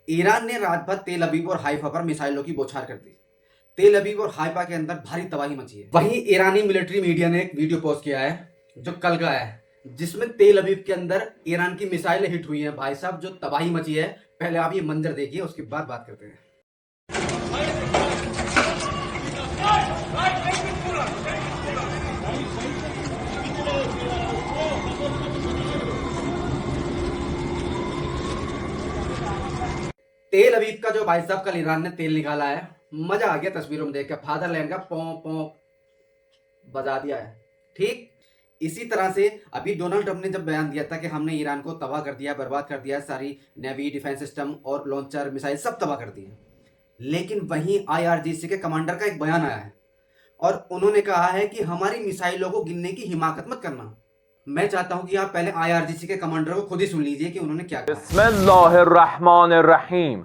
Iran ने रात भर तेल अवीव और हाइफा पर मिसाइलों की बौछार कर दी। तेल अवीव और हाइफा के अंदर भारी तबाही मची है। वहीं ईरानी मिलिट्री मीडिया ने एक वीडियो पोस्ट किया है जो कल का है, जिसमें तेल अवीव के अंदर ईरान की मिसाइलें हिट हुई हैं। भाई साहब, जो तबाही मची है, पहले आप ये मंजर देखिए, उसके बाद बात करते हैं। तेल अवीव का जो भाई साहब कल ईरान ने तेल निकाला है, मजा आ गया तस्वीरों में देख के। फादरलैंड का पौ पौ बजा दिया है। ठीक इसी तरह से अभी डोनाल्ड ट्रंप ने जब बयान दिया था कि हमने ईरान को तबाह कर दिया, बर्बाद कर दिया, सारी नेवी, डिफेंस सिस्टम और लॉन्चर, मिसाइल सब तबाह कर दिए, लेकिन वहीं आईआरजीसी के कमांडर का एक बयान आया है और उन्होंने कहा है कि हमारी मिसाइलों को गिनने की हिमाकत मत करना। मैं चाहता हूं कि आप पहले आईआरजीसी के कमांडर को खुद ही सुन लीजिए कि उन्होंने क्या कहा। बिस्मिल्लाहिर्रहमानिर्रहीम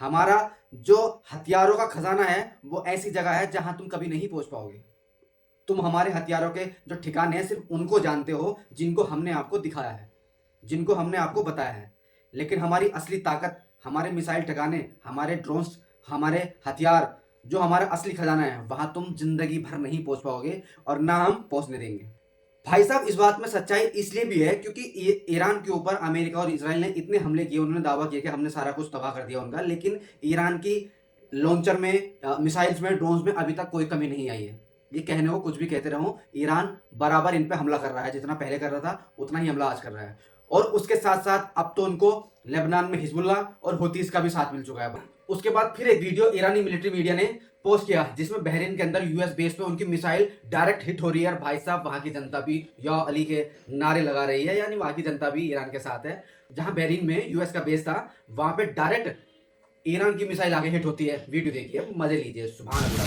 हमारा जो हथियारों का खजाना है वो ऐसी जगह है जहां तुम कभी नहीं पहुंच पाओगे। तुम हमारे हथियारों के जो ठिकाने हैं सिर्फ उनको जानते हो जिनको हमने आपको दिखाया है, जिनको हमने आपको बताया है। लेकिन हमारी असली ताकत, हमारे मिसाइल ठिकाने, हमारे ड्रोन्स, हमारे हथियार, जो हमारा असली खजाना है, वहां तुम जिंदगी भर नहीं पहुंच पाओगे और ना हम पहुंचने देंगे। भाई साहब, इस बात में सच्चाई इसलिए भी है क्योंकि ईरान के ऊपर अमेरिका और इजराइल ने इतने हमले किए, उन्होंने दावा किया कि हमने सारा कुछ तबाह कर दिया उनका, लेकिन ईरान की लॉन्चर में, मिसाइल्स में, ड्रोन्स में अभी तक कोई कमी नहीं आई है। ये कहने को कुछ भी कहते रहो, ईरान बराबर इन पे हमला कर रहा है। जितना पहले कर रहा था उतना ही हमला आज कर रहा है। और उसके साथ साथ अब तो उनको लेबनान में हिजबुल्ला और हुतीस का भी साथ मिल चुका है। उसके बाद फिर एक वीडियो ईरानी मिलिट्री मीडिया ने पोस्ट किया जिसमें बहरीन के अंदर यूएस बेस पे उनकी मिसाइल डायरेक्ट हिट हो रही है। और भाई साहब, वहां की जनता भी या अली के नारे लगा रही है, यानी वहां की जनता भी ईरान के साथ है। जहां बहरीन में यूएस का बेस था, वहां पे डायरेक्ट ईरान की मिसाइल आगे हिट होती है। वीडियो देखिए, मजे लीजिए। सुभान अल्लाह।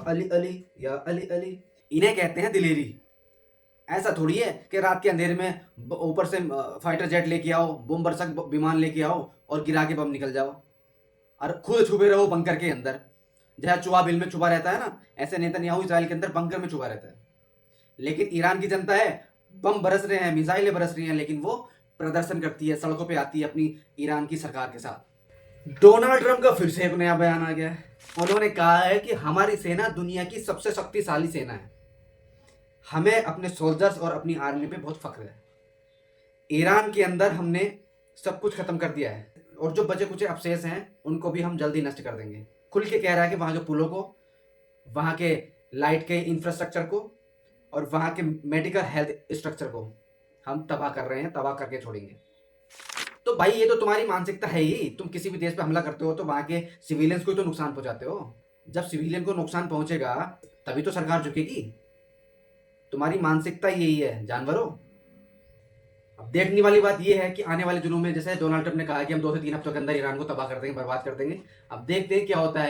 अली अली या अली अली, इन्हें कहते हैं दिलेरी। ऐसा थोड़ी है कि रात के अंधेरे में ऊपर से फाइटर जेट लेके आओ, बम बरसक विमान लेके आओ और गिरा के बम निकल जाओ और खुद छुपे रहो बंकर के अंदर, जहाँ चुहा बिल में छुपा रहता है ना, ऐसे नेतन्याहू इजराइल के अंदर बंकर में छुपा रहता है। लेकिन ईरान की जनता है, बम बरस रहे हैं, मिसाइलें बरस रही हैं, लेकिन वो प्रदर्शन करती है, सड़कों पे आती है अपनी ईरान की सरकार के साथ। डोनाल्ड ट्रंप का फिर से एक नया बयान आ गया है। उन्होंने कहा है कि हमारी सेना दुनिया की सबसे शक्तिशाली सेना है, हमें अपने सोल्जर्स और अपनी आर्मी पे बहुत फख्र है। ईरान के अंदर हमने सब कुछ खत्म कर दिया है और जो बचे कुछ अवशेष हैं उनको भी हम जल्दी नष्ट कर देंगे। खुल के कह रहा है कि वहाँ के पुलों को, वहाँ के लाइट के इंफ्रास्ट्रक्चर को और वहाँ के मेडिकल हेल्थ स्ट्रक्चर को हम तबाह कर रहे हैं, तबाह करके छोड़ेंगे। तो भाई, ये तो तुम्हारी मानसिकता है ही। तुम किसी भी देश पे हमला करते हो तो वहाँ के सिविलियंस को तो नुकसान पहुंचाते हो। जब सिविलियन को नुकसान पहुंचेगा तभी तो सरकार झुकेगी। तुम्हारी मानसिकता यही है जानवरों। अब देखने वाली बात यह है कि आने वाले दिनों में, जैसे डोनाल्ड ट्रंप ने कहा कि हम 2 से 3 हफ्तों के अंदर ईरान को तबाह कर देंगे, बर्बाद कर देंगे। अब देखते हैं क्या होता है।